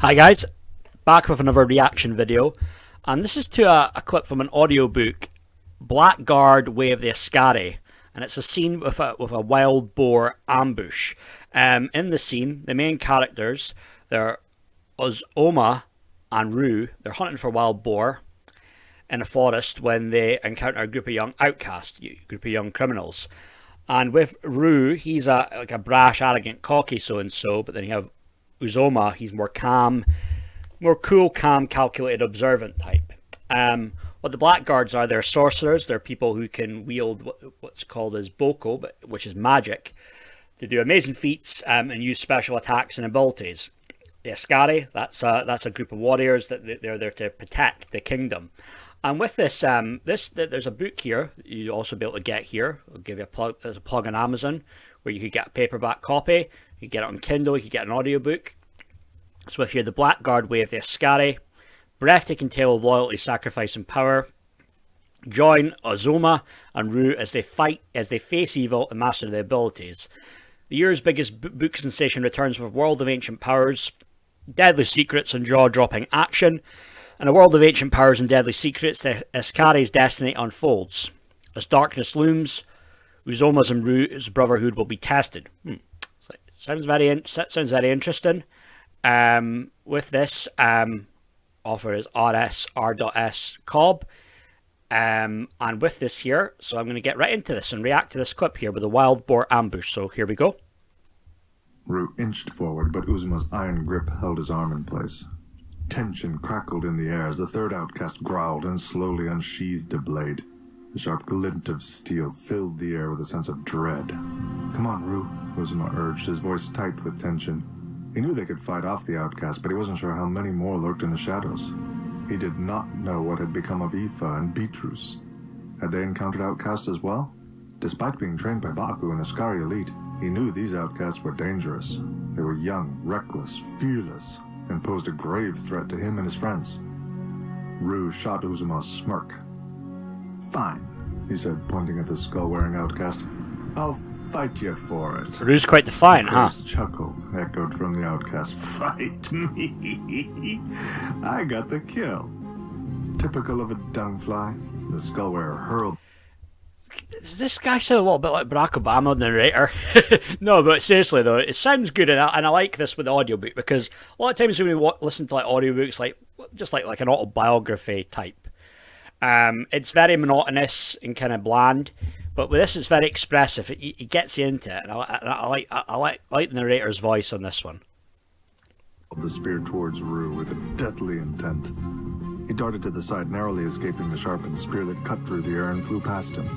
Hi guys, back with another reaction video, and this is to a clip from an audiobook, Blackguard Way of the Askari, and it's a scene with a wild boar ambush. In the scene, the main characters, they're Uzoma and Ru. They're hunting for wild boar in a forest when they encounter a group of young outcasts, a group of young criminals. And with Ru, he's like a brash, arrogant, cocky so-and-so, but then you have Uzoma, he's more calm, more cool, calm, calculated, observant type. What the Blackguards are, they're sorcerers. They're people who can wield what's called as boko, which is magic, to do amazing feats and use special attacks and abilities. The Askari, that's a group of warriors that they're there to protect the kingdom. And with this, there's a book here you'll also be able to get here. I'll give you a plug. There's a plug on Amazon where you could get a paperback copy. You can get it on Kindle. You can get an audiobook. So if you're the Blackguard Way of the Askari, breathtaking tale of loyalty, sacrifice, and power. Join Uzoma and Ru as they face evil and master their abilities. The year's biggest book sensation returns with World of Ancient Powers, deadly secrets, and jaw-dropping action. In a world of ancient powers and deadly secrets, the Askari's destiny unfolds. As darkness looms, Uzoma's and Ru's brotherhood will be tested. Sounds very interesting. With this, author is R.S. Cobb. And with this here, so I'm going to get right into this and react to this clip here with a wild boar ambush. So here we go. Ru inched forward, but Uzoma's iron grip held his arm in place. Tension crackled in the air as the third outcast growled and slowly unsheathed a blade. The sharp glint of steel filled the air with a sense of dread. "Come on, Ru," Uzoma urged, his voice tight with tension. He knew they could fight off the outcast, but he wasn't sure how many more lurked in the shadows. He did not know what had become of Aoife and Beatrice. Had they encountered outcasts as well? Despite being trained by Baku and Askari elite, he knew these outcasts were dangerous. They were young, reckless, fearless, and posed a grave threat to him and his friends. Ru shot Uzoma's smirk. "Fine," he said, pointing at the skull-wearing outcast. "I'll fight you for it." Ru's quite defiant, huh? A chuckle echoed from the outcast. "Fight me? I got the kill." Typical of a dung-fly, the skull-wearer hurled. Does this guy sound a little bit like Barack Obama, the narrator? No, but seriously though, it sounds good, and I like this with the audiobook, because a lot of times when we listen to like audiobooks, just like an autobiography type, it's very monotonous and kind of bland. But with this, it's very expressive. It gets you into it, and I like the narrator's voice on this one. The spear towards Ru with a deadly intent. He darted to the side, narrowly escaping the sharpened spear that cut through the air and flew past him.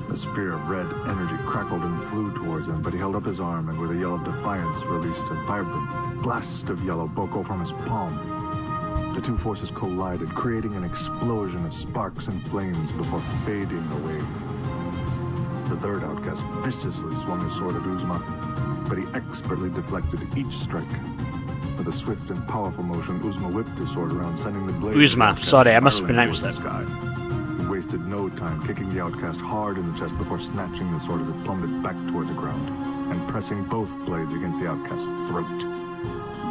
A sphere of red energy crackled and flew towards him, but he held up his arm and with a yell of defiance released a vibrant blast of yellow boko from his palm. The two forces collided, creating an explosion of sparks and flames before fading away. The third outcast viciously swung his sword at Uzoma, but he expertly deflected each strike. With a swift and powerful motion, Uzoma whipped his sword around, sending the blade... Uzoma, sorry, I must pronounce that. He wasted no time, kicking the outcast hard in the chest before snatching the sword as it plummeted back toward the ground, and pressing both blades against the outcast's throat.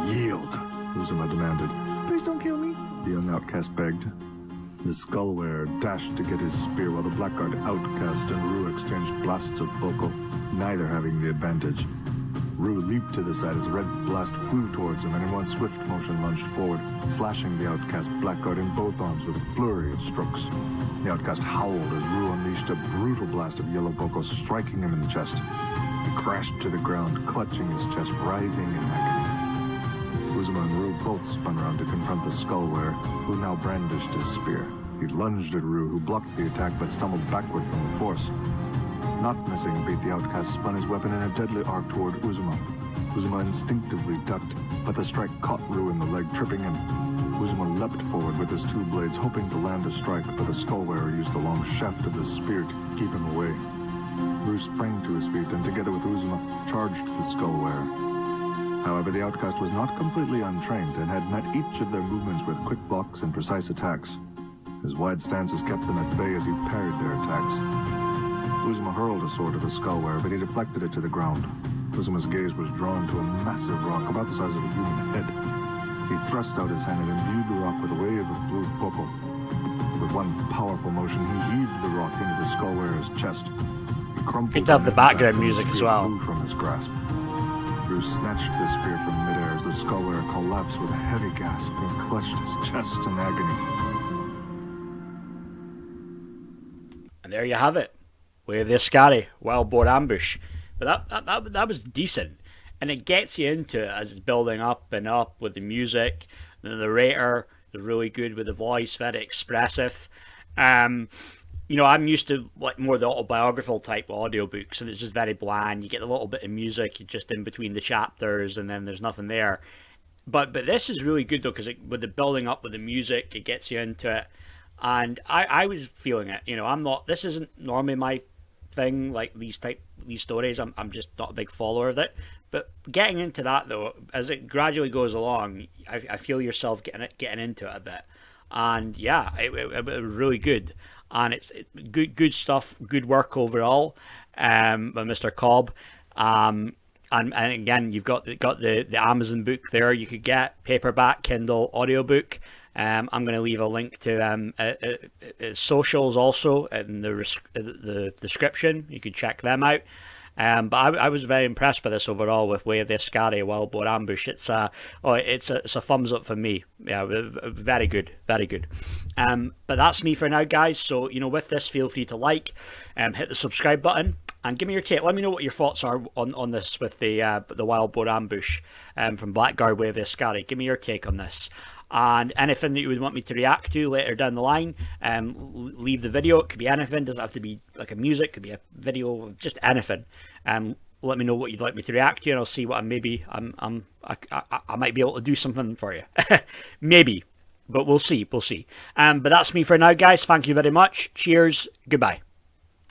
"Yield," Uzoma demanded. "Please don't kill me," the young outcast begged. The skull-wearer dashed to get his spear while the Blackguard outcast and Ru exchanged blasts of boko, neither having the advantage. Ru leaped to the side as a red blast flew towards him, and in one swift motion lunged forward, slashing the outcast Blackguard in both arms with a flurry of strokes. The outcast howled as Ru unleashed a brutal blast of yellow boko, striking him in the chest. He crashed to the ground, clutching his chest, writhing in agony. Uzoma and Ru both spun around to confront the skull-wearer, who now brandished his spear. He lunged at Ru, who blocked the attack but stumbled backward from the force. Not missing a beat, the outcast spun his weapon in a deadly arc toward Uzoma. Uzoma instinctively ducked, but the strike caught Ru in the leg, tripping him. Uzoma leapt forward with his two blades, hoping to land a strike, but the skull-wearer used the long shaft of the spear to keep him away. Ru sprang to his feet and, together with Uzoma, charged the skull-wearer. However, the outcast was not completely untrained and had met each of their movements with quick blocks and precise attacks. His wide stances kept them at bay as he parried their attacks. Uzoma hurled a sword at the skull-wearer, but he deflected it to the ground. Uzoma's gaze was drawn to a massive rock about the size of a human head. He thrust out his hand and imbued the rock with a wave of blue boko. With one powerful motion, he heaved the rock into the skull wearer's chest. He crumpled Good to have on the it background back, and music the as spear well. flew from his grasp. Ru snatched the spear from midair as the skull wearer collapsed with a heavy gasp and clutched his chest in agony. And there you have it. Way of the Askari, wild boar ambush. But that was decent. And it gets you into it as it's building up and up with the music. The narrator is really good with the voice, very expressive. You know, I'm used to like more the autobiographical type audiobooks, and it's just very bland. You get a little bit of music just in between the chapters, and then there's nothing there. But this is really good though, because with the building up with the music, it gets you into it. And I was feeling it. You know, this isn't normally my thing, like these stories. I'm just not a big follower of it. But getting into that though, as it gradually goes along, I feel yourself getting into it a bit. And yeah, it was really good. And it's good stuff, good work overall by Mr. Cobb. And again, you've got the Amazon book there. You could get paperback, Kindle, audiobook. I'm going to leave a link to socials also in the description. You can check them out. But I was very impressed by this overall with Way of the Askari, Wild Boar Ambush. It's a thumbs up for me. Yeah, very good, very good. But that's me for now, guys. So you know, with this, feel free to like, hit the subscribe button, and give me your take. Let me know what your thoughts are on this with the Wild Boar Ambush from Blackguard, Way of the Askari. Give me your take on this. And anything that you would want me to react to later down the line, leave the video. It could be anything. It doesn't have to be like a music. It could be a video, just anything. Let me know what you'd like me to react to, and I'll see what I might be able to do something for you. Maybe, but we'll see. But that's me for now, guys. Thank you very much. Cheers. Goodbye.